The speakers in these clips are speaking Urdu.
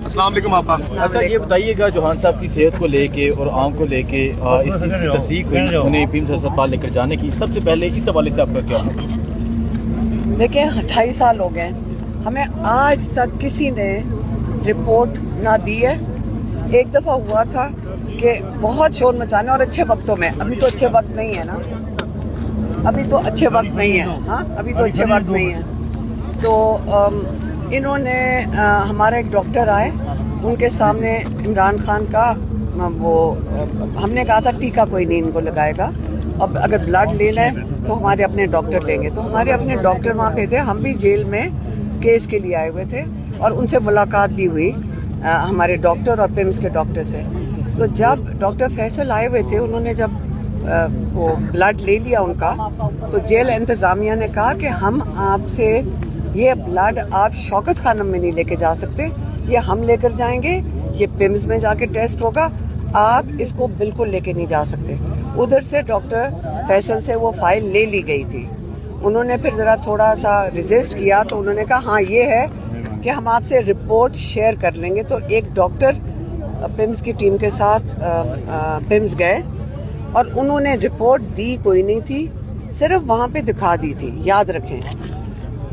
السلام علیکم آپ کا. اچھا یہ بتائیے گا جوہان صاحب کی صحت کو لے کے اور آنکھ کو لے کے اس چیز کی تصدیق ہوئی انہیں پیمز ہسپتال لے کر جانے کی، سب سے پہلے اس حوالے سے آپ کا کیا ہوگا؟ دیکھیں 28 سال ہو گئے، ہمیں آج تک کسی نے رپورٹ نہ دی ہے. ایک دفعہ ہوا تھا کہ بہت شور مچانا اور اچھے وقتوں میں، ابھی تو اچھے وقت نہیں ہے نا، ابھی تو اچھے وقت نہیں ہے، ہاں ابھی تو اچھے وقت نہیں ہے. تو انہوں نے ہمارا ایک ڈاکٹر آئے، ان کے سامنے عمران خان کا وہ ہم نے کہا تھا ٹیکہ کوئی نہیں ان کو لگائے گا، اب اگر بلڈ لینا ہے تو ہمارے اپنے ڈاکٹر لیں گے. تو ہمارے اپنے ڈاکٹر وہاں پہ تھے، ہم بھی جیل میں کیس کے لیے آئے ہوئے تھے اور ان سے ملاقات بھی ہوئی ہمارے ڈاکٹر اور پیمز کے ڈاکٹر سے. تو جب ڈاکٹر فیصل آئے ہوئے تھے، انہوں نے جب وہ بلڈ لے لیا ان کا، تو جیل انتظامیہ نے کہا کہ ہم آپ سے یہ بلڈ آپ شوکت خانم میں نہیں لے کے جا سکتے، یہ ہم لے کر جائیں گے، یہ پیمز میں جا کے ٹیسٹ ہوگا، آپ اس کو بالکل لے کے نہیں جا سکتے. ادھر سے ڈاکٹر فیصل سے وہ فائل لے لی گئی تھی. انہوں نے پھر ذرا تھوڑا سا ریزسٹ کیا تو انہوں نے کہا ہاں یہ ہے کہ ہم آپ سے رپورٹ شیئر کر لیں گے. تو ایک ڈاکٹر پیمز کی ٹیم کے ساتھ پیمز گئے اور انہوں نے رپورٹ دی کوئی نہیں تھی، صرف وہاں پہ دکھا دی تھی، یاد رکھیں.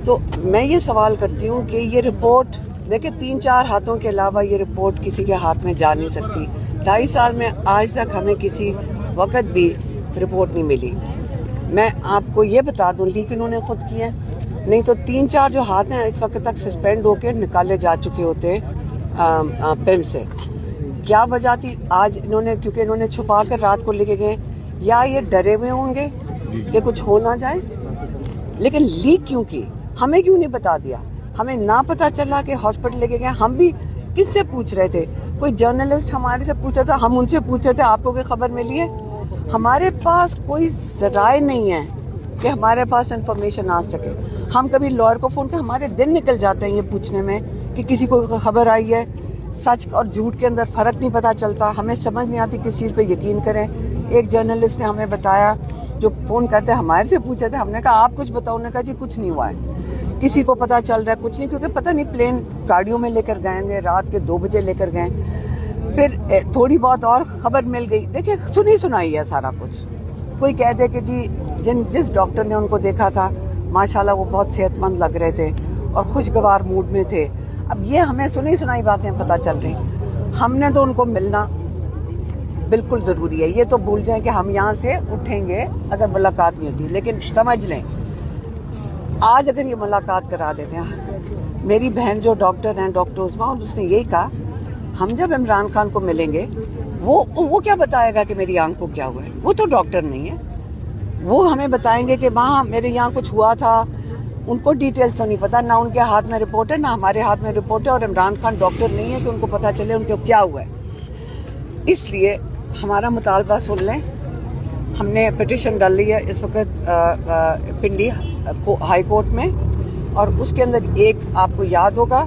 تو میں یہ سوال کرتی ہوں کہ یہ رپورٹ دیکھیں 3-4 ہاتھوں کے علاوہ یہ رپورٹ کسی کے ہاتھ میں جا نہیں سکتی. 2.5 سال میں آج تک ہمیں کسی وقت بھی رپورٹ نہیں ملی. میں آپ کو یہ بتا دوں لیک انہوں نے خود کیا، نہیں تو 3-4 جو ہاتھ ہیں اس وقت تک سسپینڈ ہو کے نکالے جا چکے ہوتے پیم سے. کیا وجہ تھی؟ آج انہوں نے کیونکہ انہوں نے چھپا کر رات کو لے کے گئے، یا یہ ڈرے ہوئے ہوں گے کہ کچھ ہو نہ جائے. لیکن لیک کیوں کی؟ ہمیں کیوں نہیں بتا دیا؟ ہمیں نہ پتا چلا کہ ہاسپٹل لے کے گئے. ہم بھی کس سے پوچھ رہے تھے؟ کوئی جرنلسٹ ہمارے سے پوچھا تھا، ہم ان سے پوچھ رہے تھے آپ کو کوئی خبر ملی ہے؟ ہمارے پاس کوئی ذرائع نہیں ہے کہ ہمارے پاس انفارمیشن آ سکے. ہم کبھی لائر کو فون کر ہمارے دن نکل جاتے ہیں یہ پوچھنے میں کہ کسی کو خبر آئی ہے. سچ اور جھوٹ کے اندر فرق نہیں پتہ چلتا، ہمیں سمجھ نہیں آتی کس چیز پہ یقین کریں. ایک جرنلسٹ نے ہمیں بتایا جو فون کرتے ہمارے سے پوچھے تھے، ہم نے کہا آپ کچھ بتاؤ، نے کہا جی کچھ نہیں ہوا ہے، کسی کو پتہ چل رہا ہے کچھ نہیں، کیونکہ پتہ نہیں پلین گاڑیوں میں لے کر گئے گے، رات کے 2 بجے لے کر گئے. پھر تھوڑی بہت اور خبر مل گئی. دیکھیں سنی سنائی ہے سارا کچھ. کوئی کہہ دے کہ جی جس ڈاکٹر نے ان کو دیکھا تھا ماشاءاللہ وہ بہت صحت مند لگ رہے تھے اور خوشگوار موڈ میں تھے. اب یہ ہمیں سنی سنائی باتیں پتہ چل رہی. ہم نے تو ان کو ملنا بالکل ضروری ہے. یہ تو بھول جائیں کہ ہم یہاں سے اٹھیں گے اگر ملاقات نہیں ہوتی. لیکن سمجھ لیں آج اگر یہ ملاقات کرا دیتے ہیں، میری بہن جو ڈاکٹر ہیں ڈاکٹر عثما، اس نے یہی کہا ہم جب عمران خان کو ملیں گے وہ کیا بتائے گا کہ میری آنکھ کو کیا ہوا ہے؟ وہ تو ڈاکٹر نہیں ہے. وہ ہمیں بتائیں گے کہ وہاں میرے یہاں کچھ ہوا تھا. ان کو ڈیٹیلز تو نہیں پتہ، نہ ان کے ہاتھ میں رپورٹ ہے نہ ہمارے ہاتھ میں رپورٹ ہے، اور عمران خان ڈاکٹر نہیں ہے کہ ان کو پتہ چلے ان کو کیا ہوا ہے. اس لیے ہمارا مطالبہ سن لیں. ہم نے پٹیشن ڈال لی ہے اس وقت پنڈی ہائی کورٹ میں، اور اس کے اندر ایک آپ کو یاد ہوگا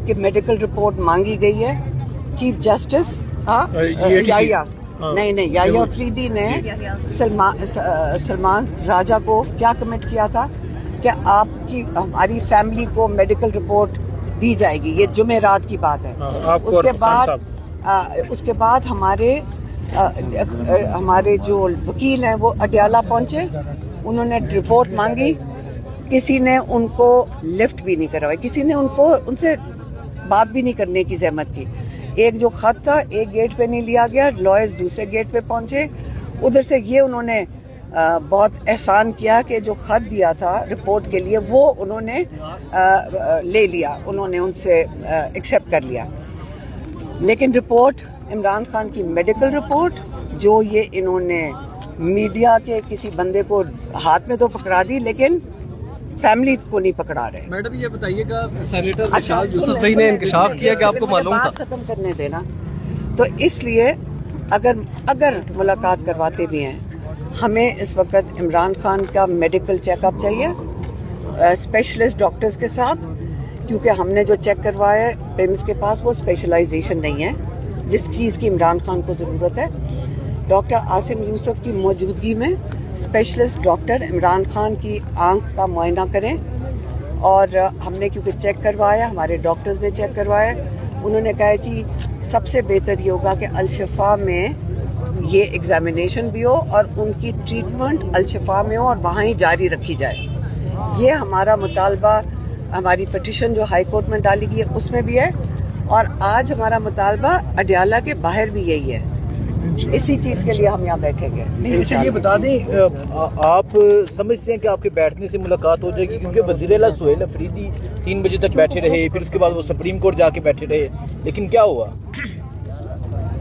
کہ میڈیکل رپورٹ مانگی گئی ہے. چیف جسٹس یحییٰ افریدی نے سلمان راجہ کو کیا کمٹ کیا تھا کہ آپ کی ہماری فیملی کو میڈیکل رپورٹ دی جائے گی. یہ جمعرات کی بات ہے. اس کے بعد ہمارے جو وکیل ہیں وہ اڈیالہ پہنچے، انہوں نے رپورٹ مانگی. کسی نے ان کو لفٹ بھی نہیں کروائی، کسی نے ان سے بات بھی نہیں کرنے کی زحمت کی. ایک جو خط تھا ایک گیٹ پہ نہیں لیا گیا، لائرز دوسرے گیٹ پہ پہنچے. ادھر سے یہ انہوں نے بہت احسان کیا کہ جو خط دیا تھا رپورٹ کے لیے وہ انہوں نے لے لیا، انہوں نے ان سے ایکسیپٹ کر لیا. لیکن رپورٹ عمران خان کی میڈیکل رپورٹ جو یہ انہوں نے میڈیا کے کسی بندے کو ہاتھ میں تو پکڑا دی لیکن فیملی کو نہیں پکڑا رہے. میڈم یہ بتائیے گا سینیٹر ارشاد یوسفزئی نے انکشاف کیا کہ آپ کو معلوم تھا. ختم کرنے دینا. تو اس لیے اگر ملاقات کرواتے بھی ہیں، ہمیں اس وقت عمران خان کا میڈیکل چیک اپ چاہیے اسپیشلسٹ ڈاکٹرز کے ساتھ، کیونکہ ہم نے جو چیک کروایا ہے پیمز کے پاس وہ اسپیشلائزیشن نہیں ہے جس چیز کی عمران خان کو ضرورت ہے. ڈاکٹر عاصم یوسف کی موجودگی میں اسپیشلسٹ ڈاکٹر عمران خان کی آنکھ کا معائنہ کریں. اور ہم نے کیونکہ چیک کروایا، ہمارے ڈاکٹرز نے چیک کروایا، انہوں نے کہا جی سب سے بہتر یہ ہوگا کہ الشفا میں یہ ایگزامینیشن بھی ہو اور ان کی ٹریٹمنٹ الشفا میں ہو اور وہاں ہی جاری رکھی جائے. یہ ہمارا مطالبہ، ہماری پٹیشن جو ہائی کورٹ میں ڈالی گئی ہے اس میں بھی ہے، اور آج ہمارا مطالبہ اڈیالہ کے باہر بھی یہی ہے. اسی چیز کے لیے ہم یہاں بیٹھیں گے. یہ بتا دیں آپ سمجھتے ہیں کہ آپ کے بیٹھنے سے ملاقات ہو جائے گی؟ کیونکہ وزیر اعلیٰ سہیل افریدی 3 بجے تک بیٹھے رہے، پھر اس کے بعد وہ سپریم کورٹ جا کے بیٹھے رہے، لیکن کیا ہوا؟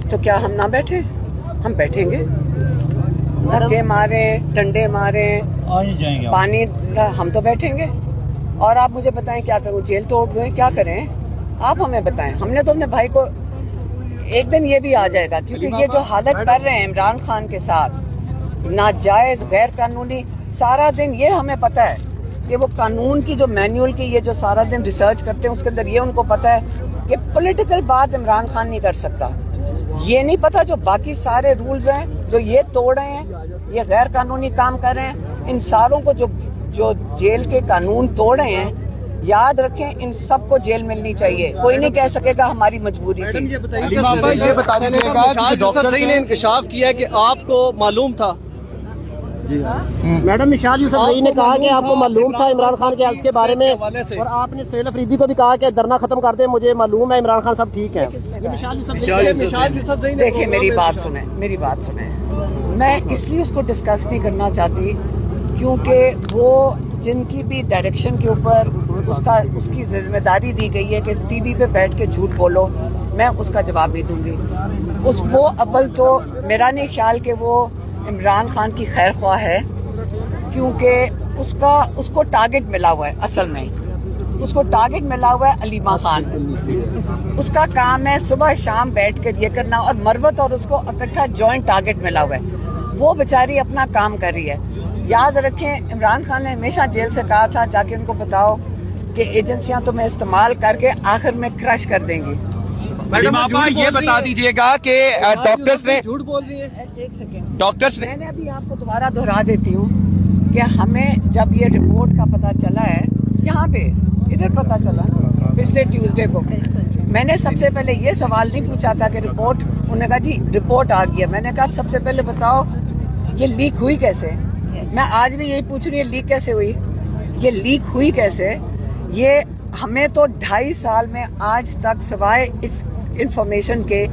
تو کیا ہم نہ بیٹھیں؟ ہم بیٹھیں گے. دھکے مارے، ڈنڈے مارے، پانی، ہم تو بیٹھیں گے. اور آپ مجھے بتائیں کیا کروں؟ جیل توڑ دیں؟ کیا کریں آپ ہمیں بتائیں. ہم نے تو اپنے بھائی کو، ایک دن یہ بھی آ جائے گا، کیونکہ یہ جو حالت کر رہے ہیں عمران خان کے ساتھ، ناجائز، غیر قانونی، سارا دن یہ ہمیں پتہ ہے کہ وہ قانون کی جو مینیول کی یہ جو سارا دن ریسرچ کرتے ہیں اس کے اندر یہ ان کو پتہ ہے کہ پولیٹیکل بات عمران خان نہیں کر سکتا. یہ نہیں پتہ جو باقی سارے رولز ہیں جو یہ توڑ رہے ہیں، یہ غیر قانونی کام کر رہے ہیں، ان ساروں کو جو جیل کے قانون توڑ رہے ہیں، یاد رکھیں ان سب کو جیل ملنی چاہیے. کوئی نہیں کہہ سکے گا ہماری مجبوری تھی. یہ بتا صحیح نے انکشاف کیا ہے کہ آپ کو معلوم تھا. میڈم مشال یوسف زئی نے کہا کہ آپ کو معلوم تھا عمران خان کے حالت کے بارے میں، اور آپ نے سہیل افریدی کو بھی کہا کہ دھرنا ختم کر دیں، مجھے معلوم ہے عمران خان صاحب ٹھیک ہیں. دیکھیں میری بات سنیں. میں اس لیے اس کو ڈسکس نہیں کرنا چاہتی کیونکہ وہ جن کی بھی ڈائریکشن کے اوپر اس کی ذمہ داری دی گئی ہے کہ ٹی وی پہ بیٹھ کے جھوٹ بولو، میں اس کا جواب نہیں دوں گی. وہ اول تو میرا نہیں خیال کہ وہ عمران خان کی خیر خواہ ہے، کیونکہ اس کو ٹارگٹ ملا ہوا ہے. اصل میں اس کو ٹارگٹ ملا ہوا ہے علیمہ خان. اس کا کام ہے صبح شام بیٹھ کر یہ کرنا، اور مروت اور اس کو اکٹھا جوائنٹ ٹارگٹ ملا ہوا ہے. وہ بیچاری اپنا کام کر رہی ہے. یاد رکھیں عمران خان نے ہمیشہ جیل سے کہا تھا جا کے ان کو بتاؤ کہ ایجنسیاں تمہیں استعمال کر کے آخر میں کرش کر دیں گی. میڈم آپ یہ بتا دیجئے گا کہ ڈاکٹرز نے جھوٹ بول رہی ہے. ایک سیکنڈ، ڈاکٹرز نے میں نے ابھی آپ کو دوبارہ دہرا دیتی ہوں کہ ہمیں جب یہ رپورٹ کا پتہ چلا ہے، یہاں پہ ادھر پتہ چلا پچھلے ٹیوزڈے کو، میں نے سب سے پہلے یہ سوال نہیں پوچھا تھا کہ رپورٹ، انہوں نے کہا جی رپورٹ آ گئی ہے. میں نے کہا سب سے پہلے بتاؤ یہ لیک ہوئی کیسے. میں آج بھی یہی پوچھ رہی ہوں لیک کیسے ہوئی، یہ لیک ہوئی کیسے. یہ ہمیں تو 2.5 سال میں آج تک سوائے اس انفارمیشن کے،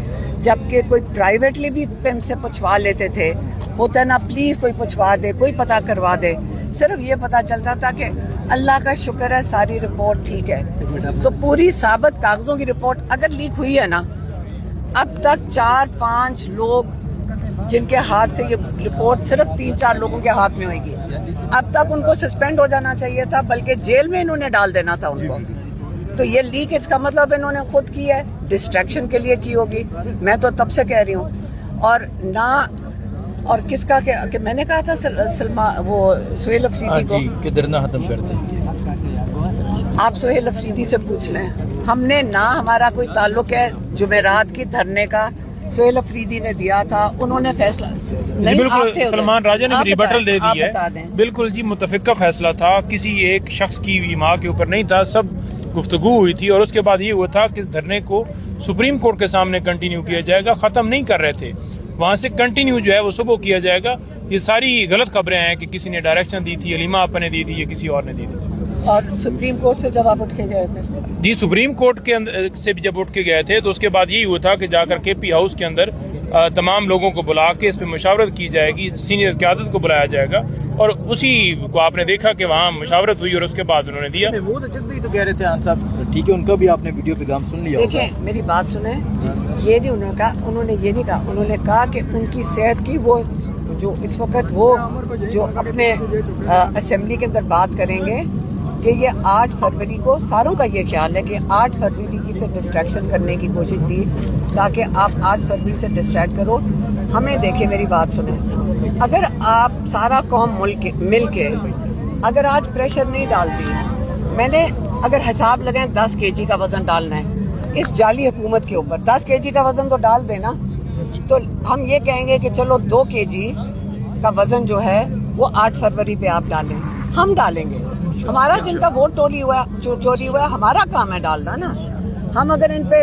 جبکہ کوئی پرائیویٹلی بھی ہم سے پوچھوا لیتے تھے، ہوتا نا پلیز کوئی پوچھوا دے، کوئی پتہ کروا دے، صرف یہ پتہ چلتا تھا کہ اللہ کا شکر ہے ساری رپورٹ ٹھیک ہے. تو پوری ثابت کاغذوں کی رپورٹ اگر لیک ہوئی ہے نا، اب تک 4-5 لوگ جن کے ہاتھ سے یہ رپورٹ، صرف 3-4 لوگوں کے ہاتھ میں ہوئے گی، اب تک ان کو سسپینڈ ہو جانا چاہیے تھا، بلکہ جیل میں انہوں نے ڈال دینا تھا ان کو. تو یہ لیک اس کا مطلب انہوں نے خود کی ہے، ڈسٹریکشن کے لیے کی ہوگی. میں تو تب سے کہہ رہی ہوں. اور نہ اور کس کا کہ میں نے کہا تھا وہ سہیل افریدی کو کہ دھرنا ختم کر دیں. آپ سہیل افریدی سے پوچھ لیں. ہم نے نہ ہمارا کوئی تعلق ہے جمعرات کی دھرنے کا، سہیل افریدی نے دیا تھا، انہوں نے فیصلہ بالکل سلمان راجہ نے ریبٹل دے دی ہے. بالکل جی متفقہ فیصلہ تھا، کسی ایک شخص کی ماں کے اوپر نہیں تھا، سب گفتگو ہوئی تھی، اور اس کے بعد یہ ہوا تھا کہ دھرنے کو سپریم کورٹ کے سامنے کنٹینیو کیا جائے گا. ختم نہیں کر رہے تھے، وہاں سے کنٹینیو جو ہے وہ صبح کیا جائے گا. یہ ساری غلط خبریں ہیں کہ کسی نے ڈائریکشن دی تھی، علیمہ آپا نے دی تھی یا کسی اور نے دی تھی. اور سپریم کورٹ سے جب آپ اٹھ کے گئے تھے جی سپریم کورٹ کے اندر سے جب اٹھ کے گئے تھے تو اس کے بعد یہی ہوا تھا کہ جا کر کے پی ہاؤس کے اندر تمام لوگوں کو بلا کے اس پہ مشاورت کی جائے گی، سینئر قیادت کو بلایا جائے گا، اور اسی کو آپ نے دیکھا کہ وہاں مشاورت ہوئی اور اس کے بعد انہوں نے دیا. وہ تو کہہ رہے تھے خان صاحب، ٹھیک ہے ان کا بھی آپ نے ویڈیو پیغام سن لیا. دیکھیں میری بات سنیں، یہ نہیں انہوں نے کہا، انہوں نے یہ نہیں کہا، انہوں نے کہا کہ ان کی صحت کی وہ جو اس وقت وہ جو اپنے اسمبلی کے اندر بات کریں گے کہ یہ 8 فروری کو، ساروں کا یہ خیال ہے کہ 8 فروری کی سے ڈسٹریکشن کرنے کی کوشش تھی تاکہ آپ 8 فروری سے ڈسٹریکٹ کرو. ہمیں دیکھیں میری بات سنیں، اگر آپ سارا قوم مل کے اگر آج پریشر نہیں ڈالتی، میں نے اگر حساب لگائیں 10 kg کا وزن ڈالنا ہے اس جعلی حکومت کے اوپر، 10 kg کا وزن تو ڈال دینا، تو ہم یہ کہیں گے کہ چلو 2 kg کا وزن جو ہے وہ 8 فروری پہ آپ ڈالیں، ہم ڈالیں گے. ہمارا جن کا ووٹ چوری ہوا ہے ہمارا کام ہے ڈالنا نا. ہم اگر ان پہ